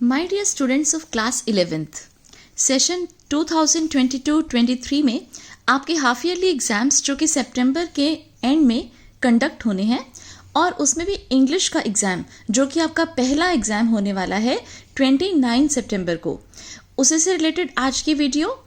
My dear students of class 11th, session 2022-23 में आपके half yearly exams जो कि सितंबर के एंड में कंडक्ट होने हैं और उसमें भी इंग्लिश का एग्ज़ाम जो कि आपका पहला एग्ज़ाम होने वाला है 29 सितंबर को, उसी से रिलेटेड आज की वीडियो।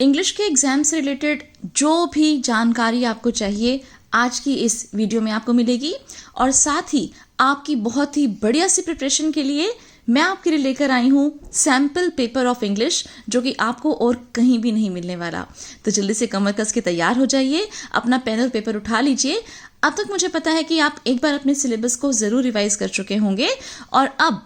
इंग्लिश के एग्ज़ाम से रिलेटेड जो भी जानकारी आपको चाहिए आज की इस वीडियो में आपको मिलेगी और साथ ही आपकी बहुत ही बढ़िया सी प्रिपरेशन के लिए मैं आपके लिए लेकर आई हूँ सैम्पल पेपर ऑफ इंग्लिश जो कि आपको और कहीं भी नहीं मिलने वाला। तो जल्दी से कमर कस के तैयार हो जाइए, अपना पेन और पेपर उठा लीजिए। अब तक मुझे पता है कि आप एक बार अपने सिलेबस को ज़रूर रिवाइज कर चुके होंगे और अब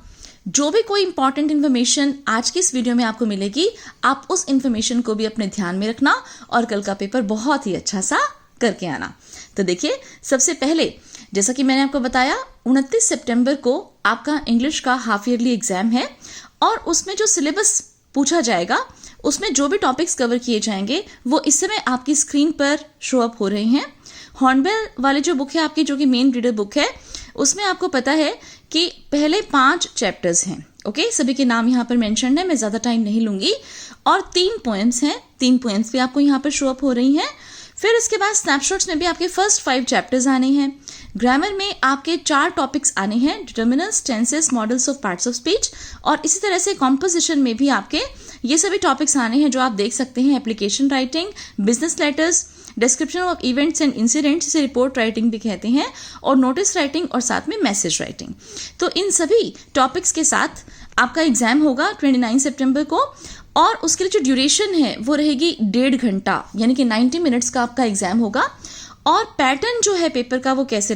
जो भी कोई इंपॉर्टेंट इन्फॉर्मेशन आज की इस वीडियो में आपको मिलेगी, आप उस इन्फॉर्मेशन को भी अपने ध्यान में रखना और कल का पेपर बहुत ही अच्छा सा करके आना। तो देखिए, सबसे पहले जैसा कि मैंने आपको बताया 29 सितंबर को आपका इंग्लिश का हाफ ईयरली एग्जाम है और उसमें जो सिलेबस पूछा जाएगा उसमें जो भी टॉपिक्स कवर किए जाएंगे वो इस समय आपकी स्क्रीन पर शो अप हो रहे हैं। हॉर्नबिल वाली जो बुक है आपकी, जो कि मेन रीडर बुक है, उसमें आपको पता है कि पहले 5 चैप्टर्स हैं। ओके, सभी के नाम यहाँ पर मेंशन है, मैं ज़्यादा टाइम नहीं लूंगी। और 3 पोएम्स हैं, 3 पोएम्स भी आपको यहाँ पर शो अप हो रही हैं। फिर इसके बाद स्नैपशॉट्स में भी आपके फर्स्ट 5 चैप्टर्स आने हैं। ग्रामर में आपके 4 टॉपिक्स आने हैं, determiners, tenses, models of parts of speech. और इसी तरह से कॉम्पोजिशन में भी आपके ये सभी टॉपिक्स आने हैं जो आप देख सकते हैं। Application writing, business letters, description of events and incidents, जिसे रिपोर्ट राइटिंग भी कहते हैं, और नोटिस राइटिंग और साथ में मैसेज राइटिंग। तो इन सभी टॉपिक्स के साथ आपका एग्जाम होगा 29 सितंबर को और उसके लिए जो ड्यूरेशन है वो रहेगी 1.5 घंटा, यानी कि 90 मिनट्स का आपका एग्जाम होगा। और पैटर्न जो है पेपर का वो कैसा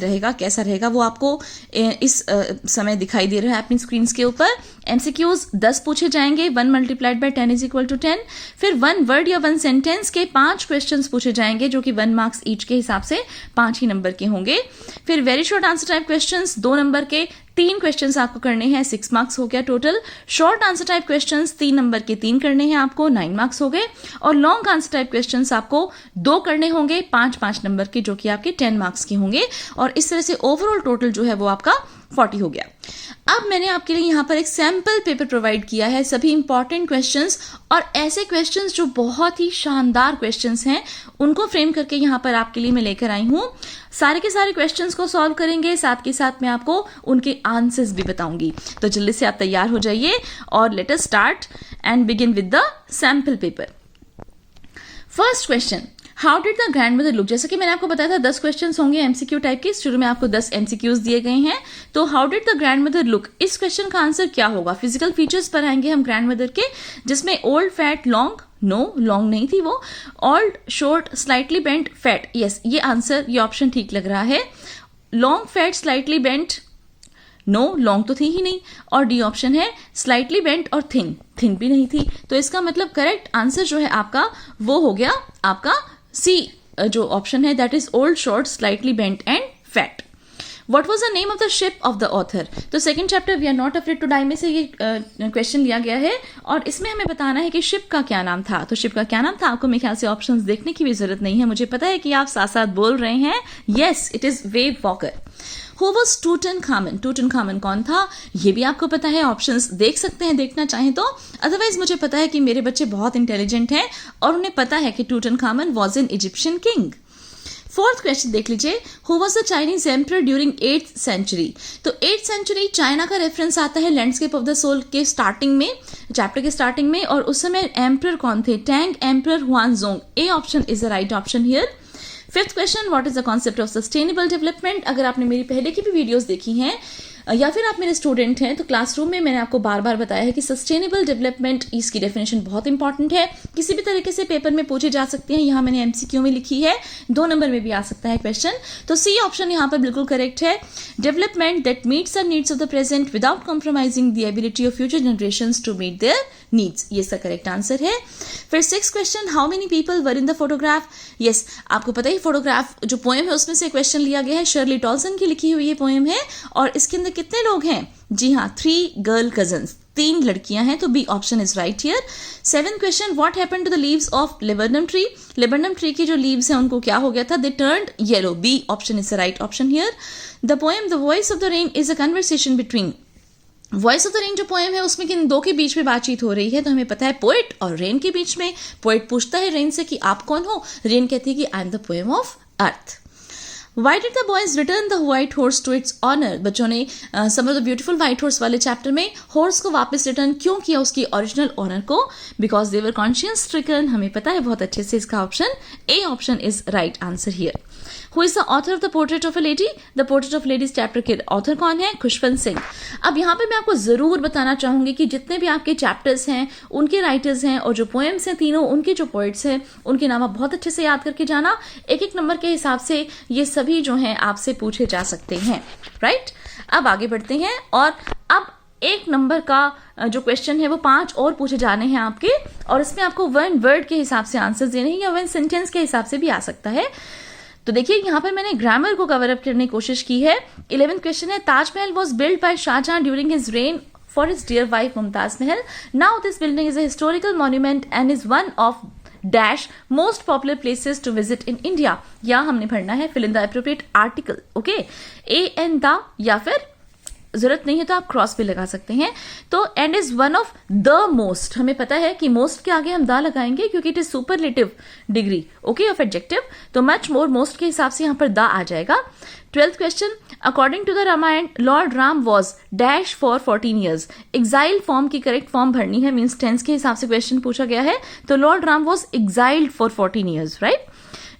रहेगा वो आपको इस समय दिखाई दे रहा है अपनी स्क्रीन के ऊपर। एमसीक्यूज 10 पूछे जाएंगे, 1 × 10 = 10। फिर 1 वर्ड या 1 सेंटेंस के 5 क्वेश्चंस पूछे जाएंगे जो कि 1 मार्क्स ईच के हिसाब से 5 ही नंबर के होंगे। फिर very short answer type questions 2 number के 3 क्वेश्चंस आपको करने हैं, 6 मार्क्स हो गया total. Short answer type questions 3 number के 3 करने हैं आपको, 9 मार्क्स हो गए। और लॉन्ग आंसर टाइप क्वेश्चंस आपको 2 करने होंगे, 5 नंबर के, जो कि आपके 10 मार्क्स के होंगे। और इस तरह से ओवरऑल टोटल जो है वो आपका 40 हो गया। अब मैंने आपके लिए यहाँ पर एक सैम्पल पेपर प्रोवाइड किया है, सभी इंपॉर्टेंट क्वेश्चंस और ऐसे क्वेश्चंस जो बहुत ही शानदार क्वेश्चंस हैं उनको फ्रेम करके यहाँ पर आपके लिए मैं लेकर आई हूँ। सारे के सारे क्वेश्चंस को सॉल्व करेंगे, साथ के साथ मैं आपको उनके आंसर्स भी बताऊंगी। तो जल्दी से आप तैयार हो जाइए और let us start and begin with the sample paper. First question, how did the grandmother look. जैसा कि मैंने आपको बताया था 10 क्वेश्चंस होंगे एमसीक्यू टाइप के, शुरू में आपको 10 एमसीक्यूज दिए गए हैं। तो how did the grandmother look, इस क्वेश्चन का आंसर क्या होगा। फिजिकल फीचर्स पर आएंगे हम ग्रैंडमदर के, जिसमें old, fat, long, no long नहीं थी वो, old, short, slightly bent, fat. Yes, ये आंसर, ये ऑप्शन ठीक लग रहा है। Long, fat, slightly bent, no long तो थी ही नहीं। और डी ऑप्शन है स्लाइटली बेंट और थिन, थिन भी नहीं थी। तो इसका मतलब करेक्ट आंसर जो है आपका वो हो गया आपका सी जो ऑप्शन है, that is old, short, slightly bent and fat. What was the name of the ship of the author? तो second chapter we are not afraid to die में से ये क्वेश्चन लिया गया है और इसमें हमें बताना है कि शिप का क्या नाम था। तो शिप का क्या नाम था, आपको मेरे ख्याल से ऑप्शंस देखने की भी जरूरत नहीं है, मुझे पता है कि आप साथ साथ बोल रहे हैं। Yes, it is wave walker. Who was टूटनखामन? टूटनखामन कौन था ये भी आपको पता है, ऑप्शंस देख सकते हैं देखना चाहें तो। अदरवाइज मुझे पता है कि मेरे बच्चे बहुत इंटेलिजेंट हैं और उन्हें पता है कि Tutankhamun was an Egyptian king. Fourth question देख लीजिए, who was the Chinese emperor during 8th century. तो 8th सेंचुरी चाइना का रेफरेंस आता है लैंडस्केप ऑफ द सोल के स्टार्टिंग में, चैप्टर के स्टार्टिंग में, और उस समय एम्परर कौन थे, Tang emperor Xuanzong. A option is the right option here. Fifth question, what is the concept of sustainable development. अगर आपने मेरी पहले की भी वीडियोस देखी हैं या फिर आप मेरे स्टूडेंट हैं तो क्लासरूम में मैंने आपको बार बार बताया है कि सस्टेनेबल डेवलपमेंट, इसकी डेफिनेशन बहुत इंपॉर्टेंट है, किसी भी तरीके से पेपर में पूछे जा सकते हैं। यहाँ मैंने एमसीक्यू में लिखी है, 2 नंबर में भी आ सकता है क्वेश्चन। तो सी ऑप्शन यहाँ पर बिल्कुल करेक्ट है। Development that meets the needs of the present without compromising the ability of future generations to meet their needs, ये इसका करेक्ट आंसर है। फिर 6th question, how many people were in the photograph. Yes, आपको पता ही photograph जो poem है उसमें से क्वेश्चन लिया गया है, शर्ली टॉल्सन की लिखी हुई ये पोएम है और इसके अंदर कितने लोग हैं। जी हाँ, 3 गर्ल कजन्स, 3 लड़कियां हैं। तो B option is right here. 7th question, what happened to the leaves of laburnum tree. Laburnum tree की जो लीव्स हैं उनको क्या हो गया था, they turned yellow. B option is the right option here. The poem the voice of the rain is a conversation between. Voice of the rain जो poem है उसमें किन दो के बीच में बातचीत हो रही है, तो हमें पता है पोएट और रेन के बीच में। पोएट पूछता है रेन से कि आप कौन हो, रेन कहती है कि I am the poem of earth. Why did the boys return the white horse to its owner? बच्चों ने some of the beautiful white horse वाले चैप्टर में हॉर्स को वापस रिटर्न क्यों किया उसकी ओरिजिनल ओनर को? Because they were conscience stricken। हमें पता है बहुत अच्छे से इसका option A option is right answer here. Who is the author of the Portrait of a Lady? The Portrait of Ladies chapter के ऑथर कौन है? खुशवंत सिंह। अब यहाँ पे मैं आपको जरूर बताना चाहूंगी कि जितने भी आपके चैप्टर्स हैं उनके राइटर्स हैं और जो पोएम्स हैं तीनों उनके जो पोइट्स हैं उनके नाम आप बहुत अच्छे से याद करके जाना। एक एक नंबर के हिसाब से ये सभी जो हैं आपसे पूछे जा सकते हैं, राइट। अब आगे बढ़ते हैं और अब एक नंबर का जो क्वेश्चन है वो 5 और पूछे जाने हैं आपके, और इसमें आपको 1 वर्ड के हिसाब से आंसर देने हैं या 1 सेंटेंस के हिसाब से भी आ सकता है। तो देखिए यहाँ पर मैंने ग्रामर को कवर अप करने की कोशिश की है। 11th क्वेश्चन है, Taj Mahal was build by Shah Jahan during his reign for his dear wife Mumtaz Mahal. Now this building is a historical monument and is one of dash most popular places to visit in India. या हमने पढ़ना है fill in the appropriate article, okay, A an the, या फिर जरूरत नहीं है तो आप क्रॉस भी लगा सकते हैं। तो and is one of the most, हमें पता है कि मोस्ट के आगे हम द लगाएंगे क्योंकि it is superlative degree, okay, of adjective. तो मच मोर मोस्ट के हिसाब से यहां पर द आ जाएगा। 12th question, according to the Ramayana lord Ram was dash for 14 years. Exile form की करेक्ट फॉर्म भरनी है, मीन्स टेंस के हिसाब से क्वेश्चन पूछा गया है। तो lord Ram was exiled for 14 years, right.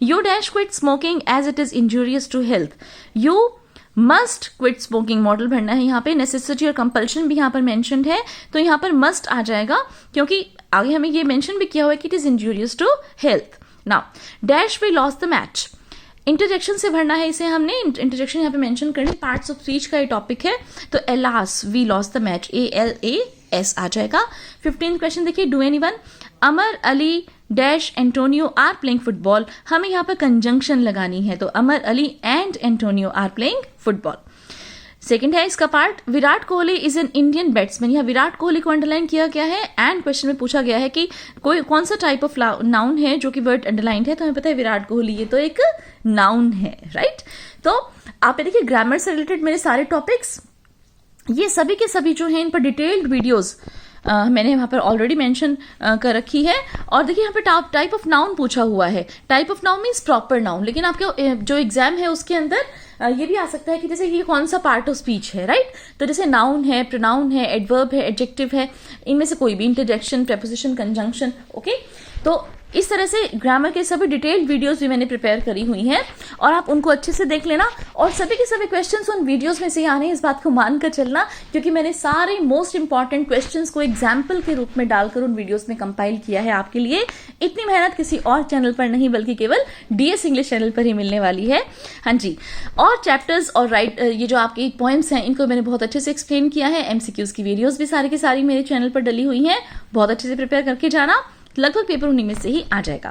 You dash quit smoking as it is injurious to health. You must quit smoking model भरना है। यहाँ पे नेसेसिटी और कंपल्शन भी यहाँ पर मेंशन्ड है, तो यहाँ पर मस्ट आ जाएगा क्योंकि आगे हमें ये मेंशन भी किया हुआ है कि it is injurious to health. Now dash we lost the match, interjection से भरना है इसे हमने। इंटरजेक्शन यहाँ पे मेंशन करनी, पार्ट्स ऑफ स्पीच का ये टॉपिक है। तो alas we lost the match, ALAS आ जाएगा। 15th क्वेश्चन देखिए, do anyone, Amar Ali dash Antonio are playing football. हमें यहाँ पर कंजंक्शन लगानी है, तो Amar Ali and Antonio are playing football. Second है इसका part, Virat Kohli is an Indian batsman. यहाँ विराट कोहली को अंडरलाइन किया गया है एंड क्वेश्चन में पूछा गया है कि कोई कौन सा टाइप ऑफ नाउन है जो कि वर्ड अंडरलाइंड है, तो हमें पता है विराट कोहली ये तो एक नाउन है, राइट। तो आप देखिए ग्रामर से रिलेटेड मेरे सारे टॉपिक्स ये सभी के सभी जो हैं इन पर डिटेल्ड वीडियोस मैंने यहाँ पर ऑलरेडी मेंशन कर रखी है। और देखिए यहाँ पे टाइप ऑफ नाउन पूछा हुआ है। Type of noun means proper noun, लेकिन आपके जो एग्जाम है उसके अंदर ये भी आ सकता है कि जैसे ये कौन सा पार्ट ऑफ स्पीच है, राइट। तो जैसे नाउन है, प्रोनाउन है, एडवर्ब है, एडजेक्टिव है, इनमें से कोई भी, इंटरजेक्शन, प्रेपोजिशन, कंजंक्शन, ओके। तो इस तरह से ग्रामर के सभी डिटेल्ड वीडियोस भी मैंने प्रिपेयर करी हुई हैं और आप उनको अच्छे से देख लेना। और सभी के सभी क्वेश्चंस उन वीडियोस में से आने, इस बात को मानकर चलना, क्योंकि मैंने सारे मोस्ट इंपॉर्टेंट क्वेश्चंस को एग्जाम्पल के रूप में डालकर उन वीडियोस में कंपाइल किया है आपके लिए। इतनी मेहनत किसी और चैनल पर नहीं बल्कि केवल DS इंग्लिश चैनल पर ही मिलने वाली है। हाँ जी, और चैप्टर्स और ये जो आपके पोएम्स हैं इनको मैंने बहुत अच्छे से एक्सप्लेन किया है। MCQs की वीडियोज भी सारी की सारी मेरे चैनल पर डली हुई हैं, बहुत अच्छे से प्रिपेयर करके जाना, लगभग पेपर उन्हीं में से ही आ जाएगा।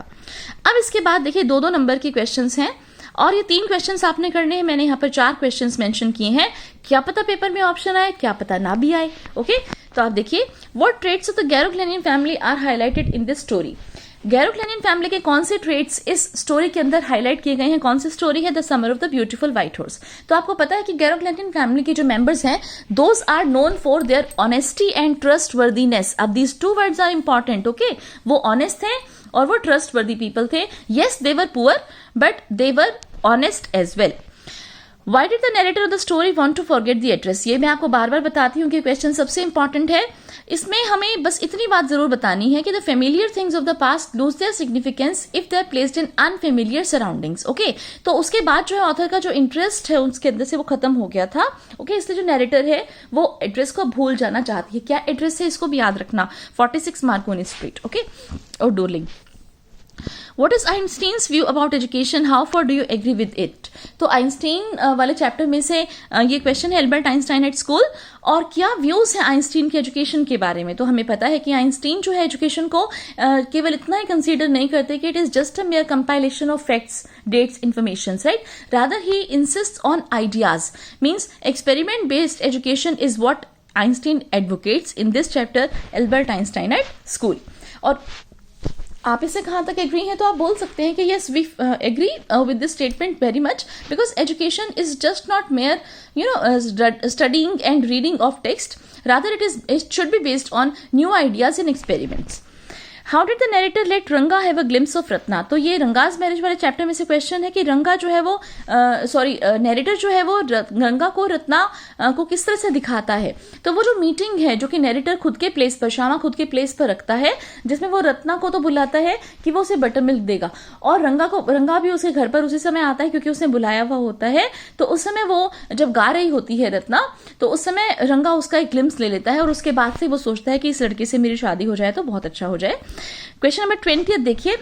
अब इसके बाद देखिए 2-2 नंबर के क्वेश्चंस हैं और ये 3 क्वेश्चंस आपने करने हैं। मैंने यहाँ पर 4 क्वेश्चंस मेंशन किए हैं, क्या पता पेपर में ऑप्शन आए, क्या पता ना भी आए, ओके। तो आप देखिए, what traits of the Garoclanian family are highlighted in this story. Garoclanian family के कौन से ट्रेट्स इस स्टोरी के अंदर हाईलाइट किए गए हैं? कौन सी स्टोरी है? The summer of the beautiful white horse. तो आपको पता है कि गैरोक्लेनियन फैमिली के जो मेंबर्स हैं those are known for their honesty and trustworthiness. अब these 2 words are important, okay. वो ऑनेस्ट थे और वो ट्रस्टवर्दी पीपल थे। Yes they were poor but they were honest as well. Why did the narrator of the story want to forget the address? ये मैं आपको बार बार बताती हूँ कि क्वेश्चन सबसे इंपॉर्टेंट है। इसमें हमें बस इतनी बात जरूर बतानी है कि the familiar things of the past lose their significance if they are placed in unfamiliar surroundings, okay. तो उसके बाद जो है ऑथर का जो इंटरेस्ट है उसके अंदर से वो खत्म हो गया था, ओके। इसलिए जो नैरेटर है वो एड्रेस को भूल जाना चाहती है। क्या एड्रेस है इसको भी याद रखना, 46 मार्कोनी स्ट्रीट, ओके, और Darling. What is Einstein's view about education? How far do you agree with it? तो आइंस्टीन वाले चैप्टर में से ये क्वेश्चन है, एल्बर्ट आइंस्टाइन एट स्कूल, और क्या व्यूज है आइंस्टीन के एजुकेशन के बारे में। तो हमें पता है कि आइंस्टीन जो है एजुकेशन को केवल इतना ही कंसीडर नहीं करते कि it is just a mere compilation of facts, dates, information, right. Rather he insist on ideas, means experiment based education is what Einstein advocates in this chapter, Albert Einstein at school. और आप इससे कहाँ तक agree हैं, तो आप बोल सकते हैं कि yes we agree with this statement very much, because education is just not mere studying and reading of text, rather it should be based on new ideas and experiments. How did the narrator let Ranga have a glimpse of Ratna? तो ये Ranga's marriage वाले chapter में से question है कि रंगा जो है वो नरेटर जो है वो रंगा को रत्ना को किस तरह से दिखाता है। तो वो जो मीटिंग है जो कि नरेटर खुद के प्लेस पर, श्यामा खुद के प्लेस पर रखता है, जिसमें वो रत्ना को तो बुलाता है कि वो उसे बटर मिल्क देगा, और रंगा भी उसके घर पर उसी समय आता है क्योंकि उसने बुलाया हुआ होता है। तो उस समय वो जब गा रही होती है रत्ना, तो उस समय रंगा उसका एक ग्लिम्स ले लेता है और उसके बाद से वो सोचता है कि इस लड़के से मेरी शादी हो जाए तो बहुत अच्छा हो जाए। क्वेश्चन नंबर 20 देखिए,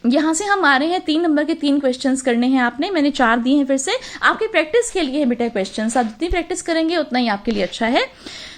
यहां से हम आ रहे हैं 3 नंबर के 3 क्वेश्चंस करने हैं आपने, मैंने 4 दिए हैं फिर से आपकी प्रैक्टिस के लिए है बेटा क्वेश्चंस, आप जितनी प्रैक्टिस करेंगे उतना ही आपके लिए अच्छा है।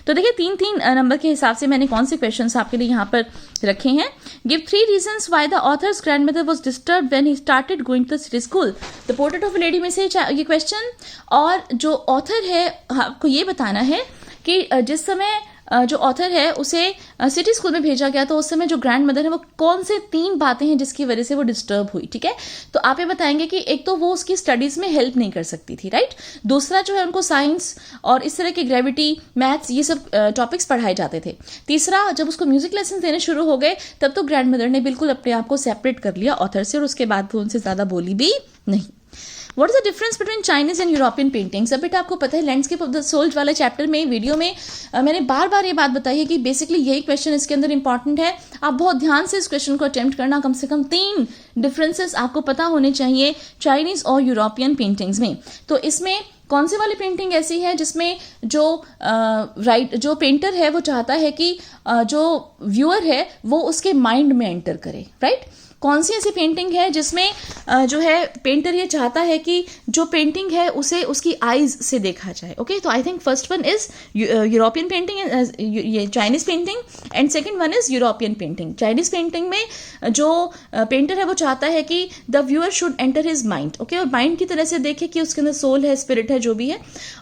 तो देखिए 3-3 नंबर के हिसाब से मैंने कौन से क्वेश्चंस आपके लिए यहाँ पर रखे हैं। Give 3 reasons why the author's grandmother was disturbed when he started going to the city school. The portrait of a lady में से ये क्वेश्चन, और जो ऑथर है आपको ये बताना है कि जिस समय जो ऑथर है उसे सिटी स्कूल में भेजा गया तो उस समय जो ग्रैंड मदर है वो कौन से 3 बातें हैं जिसकी वजह से वो डिस्टर्ब हुई। ठीक है, तो आप ये बताएंगे कि एक तो वो उसकी स्टडीज में हेल्प नहीं कर सकती थी, राइट। दूसरा जो है उनको साइंस और इस तरह की ग्रेविटी, मैथ्स, ये सब टॉपिक्स पढ़ाए जाते थे। तीसरा, जब उसको म्यूजिक लेसन देने शुरू हो गए तब तो ग्रैंड मदर ने बिल्कुल अपने आप को सेपरेट कर लिया ऑथर से, और उसके बाद वो उनसे ज्यादा बोली भी नहीं। What is the difference between Chinese and European paintings? अब बेटा आपको पता है लैंडस्केप ऑफ द सोल वाले चैप्टर में, वीडियो में मैंने बार बार ये बात बताई है कि बेसिकली यही क्वेश्चन इसके अंदर इंपॉर्टेंट है। आप बहुत ध्यान से इस क्वेश्चन को अटेम्प्ट करना, कम से कम 3 डिफरेंसेस आपको पता होने चाहिए चाइनीज और यूरोपियन पेंटिंग्स में। तो इसमें कौन से वाली पेंटिंग ऐसी है जिसमें जो पेंटर है वो चाहता है कि जो व्यूअर है वो उसके माइंड में एंटर करे, राइट। कौन सी ऐसी पेंटिंग है जिसमें जो है पेंटर ये चाहता है कि जो पेंटिंग है उसे उसकी आईज से देखा जाए। ओके, तो I think first one is European painting, ये Chinese painting, and second one is European painting. Chinese painting में जो पेंटर है वो चाहता है कि the viewer should enter his mind, okay, और माइंड की तरह से देखे कि उसके अंदर सोल है, स्पिरिट है, जो भी है।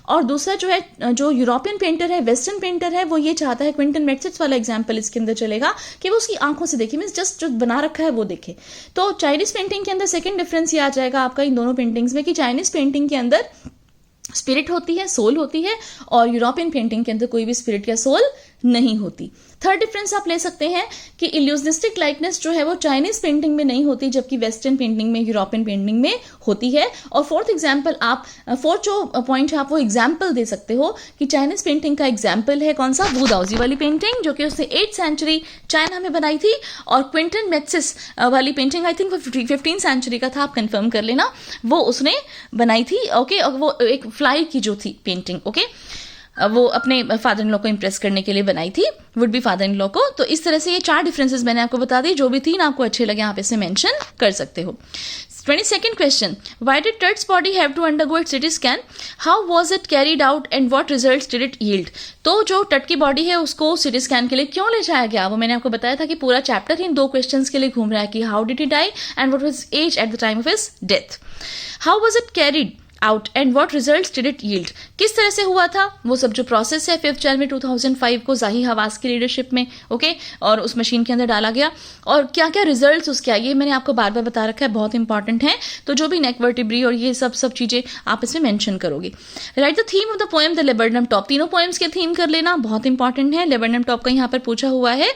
और दूसरा जो है जो यूरोपियन पेंटर है, वेस्टर्न पेंटर है, वो ये चाहता है, क्विंटन मैक्सेट्स वाला एग्जाम्पल इसके अंदर चलेगा, कि वो उसकी आंखों से देखे, मीन्स जस्ट जो बना रखा है वो देखे। तो चाइनीज पेंटिंग के अंदर सेकंड डिफरेंस ये आ जाएगा आपका इन दोनों पेंटिंग्स में कि चाइनीज पेंटिंग के अंदर स्पिरिट होती है, सोल होती है, और यूरोपियन पेंटिंग के अंदर कोई भी स्पिरिट या सोल नहीं होती। थर्ड डिफरेंस आप ले सकते हैं कि इल्यूजनिस्टिक लाइकनेस जो है वो चाइनीज पेंटिंग में नहीं होती, जबकि वेस्टर्न पेंटिंग में, यूरोपियन पेंटिंग में होती है। और फोर्थ जो पॉइंट है आप वो एग्जाम्पल दे सकते हो कि चाइनीज पेंटिंग का एग्जाम्पल है कौन सा, वुदाओजी वाली पेंटिंग जो कि उसने 8th सेंचुरी चाइना में बनाई थी, और क्विंटन मैक्सिस वाली painting I think 15th century का था, आप कंफर्म कर लेना, वो उसने बनाई थी। ओके, और वो एक फ्लाई की जो थी पेंटिंग, ओके, वो अपने फादर इन लॉ को इंप्रेस करने के लिए बनाई थी, would be father in law को। तो इस तरह से ये 4 डिफरेंसेस मैंने आपको बता दी, जो भी 3 आपको अच्छे लगे आप इसे मेंशन कर सकते हो। 22nd question, why did Tut's body have to undergo it CT scan, how was it carried out and what results did it yield. तो जो टट की बॉडी है उसको सिटी स्कैन के लिए क्यों ले जाया गया, वो मैंने आपको बताया था कि पूरा चैप्टर इन 2 क्वेश्चंस के लिए घूम रहा है कि how did he die and what was age at the time of his death. How was it carried out and what results did it yield, किस तरह से हुआ था वो सब जो प्रोसेस है 5 जनवरी 2005 को जाही हवास की लीडरशिप में, ओके, और उस मशीन के अंदर डाला गया, और क्या क्या रिजल्ट्स उसके आए, ये मैंने आपको बार बार बता रखा है, बहुत इंपॉर्टेंट है। तो जो भी नेक वर्टिब्री और ये सब चीजें आप इसमें मेंशन करोगे। Right the theme of the poem the laburnum top, तीनों पोएम्स के थीम कर लेना, बहुत इंपॉर्टेंट है, लेबरनम टॉप का यहाँ पर पूछा हुआ है।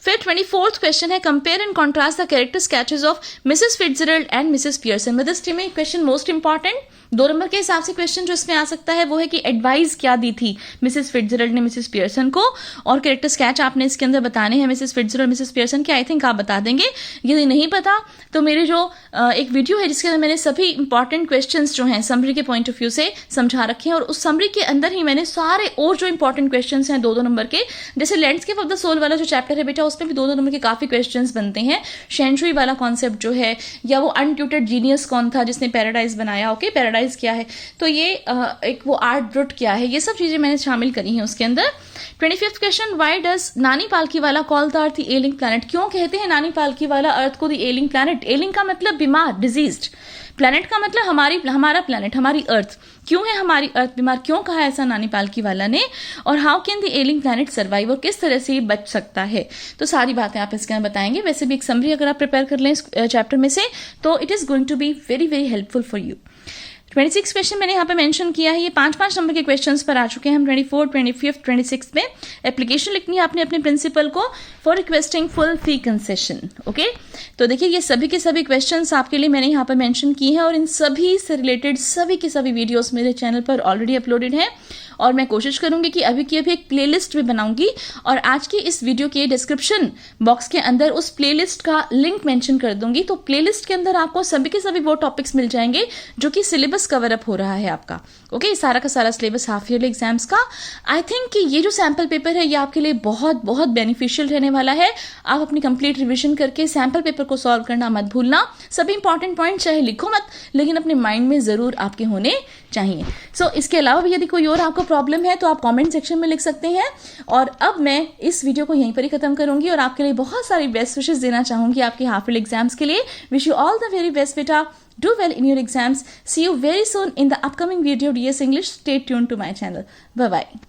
फिर 24th क्वेश्चन है, compare and contrast the character sketches of Mrs Fitzgerald and Mrs Pearson. With this में क्वेश्चन मोस्ट इंपॉर्टेंट 2 नंबर के हिसाब से क्वेश्चन जो इसमें आ सकता है वो है कि एडवाइस क्या दी थी मिसेस फिट्जजेराल्ड ने मिसेस पियर्सन को, और कैरेक्टर स्केच आपने इसके अंदर बताने हैं मिसेस फिट्जजेराल्ड और मिसेस पियर्सन के। आई थिंक आप बता देंगे, यदि नहीं पता तो मेरी जो एक वीडियो है जिसके अंदर मैंने सभी इंपॉर्टेंट क्वेश्चंस जो हैं समरी के पॉइंट ऑफ व्यू से समझा रखे हैं, और उस समरी के अंदर ही मैंने सारे और जो इंपॉर्टेंट क्वेश्चंस हैं 2-2 नंबर के, जैसे लैंडस्केप ऑफ द सोल वाला जो चैप्टर है बेटा उसमें भी 2-2 नंबर के काफी क्वेश्चंस बनते हैं। शेंशुई वाला कॉन्सेप्ट जो है, या वो अनट्यूटेड जीनियस कौन था जिसने पैराडाइज बनाया, ओके, पैराडाइज क्या है, तो ये एक वो आर्ट ब्रूट क्या है, ये सब चीजें मैंने शामिल करी हैं उसके अंदर। 25th क्वेश्चन, व्हाई डज नानी पालकी वाला call the earth the ailing planet, क्यों कहते हैं नानी पालकी वाला अर्थ को द एलिंग प्लैनेट। एलिंग का मतलब बीमार, डिजीज्ड, प्लैनेट का मतलब हमारा प्लैनेट, हमारी अर्थ। क्यों है हमारी अर्थ बीमार, क्यों कहा ऐसा नानी पालकी वाला ने, और how can the ailing planet survive, और किस तरह से ये बच सकता है। तो सारी बातें आप इसके अंदर बताएंगे। वैसे भी एक समरी अगर आप प्रिपेयर कर लें इस चैप्टर में से तो it is going to be very very helpful for you. 26 question मैंने यहाँ पे मेंशन किया है, ये 5-5 नंबर के क्वेश्चंस पर आ चुके हैं हम 24, 25, 26 में। एप्लीकेशन लिखनी है आपने अपने प्रिंसिपल को for requesting full fee concession. Okay, तो देखिए ये सभी के सभी क्वेश्चंस आपके लिए मैंने यहाँ पर मेंशन किए हैं और इन सभी से रिलेटेड सभी के सभी वीडियोस मेरे चैनल पर ऑलरेडी अपलोडेड हैं और मैं कोशिश करूंगी कि अभी की अभी एक प्लेलिस्ट भी बनाऊंगी और आज की इस वीडियो के डिस्क्रिप्शन बॉक्स के अंदर उस प्लेलिस्ट का लिंक मेंशन कर दूंगी। तो प्लेलिस्ट के अंदर आपको सभी के सभी वो टॉपिक्स मिल जाएंगे जो कि सिलेबस कवर अप हो रहा है आपका। ओके, सारा का सारा सिलेबस हाफ ईयरली एग्जाम्स का। आई थिंक कि ये जो सैम्पल पेपर है ये आपके लिए बहुत बहुत बेनिफिशियल रहने वाला है। आप अपनी कंप्लीट रिविजन करके सैम्पल पेपर को सॉल्व करना मत भूलना। सभी इंपॉर्टेंट पॉइंट चाहे लिखो मत, लेकिन अपने माइंड में जरूर आपके होने चाहिए। सो इसके अलावा भी यदि कोई और आपको प्रॉब्लम है तो आप कमेंट सेक्शन में लिख सकते हैं। और अब मैं इस वीडियो को यहीं पर ही खत्म करूंगी और आपके लिए बहुत सारी बेस्ट विशेस देना चाहूंगी आपके हाफ ईयरली एग्जाम्स के लिए। Wish you all the very best बेटा। Do well in your exams. See you very soon in the upcoming video DS English. Stay tuned to my channel. Bye bye.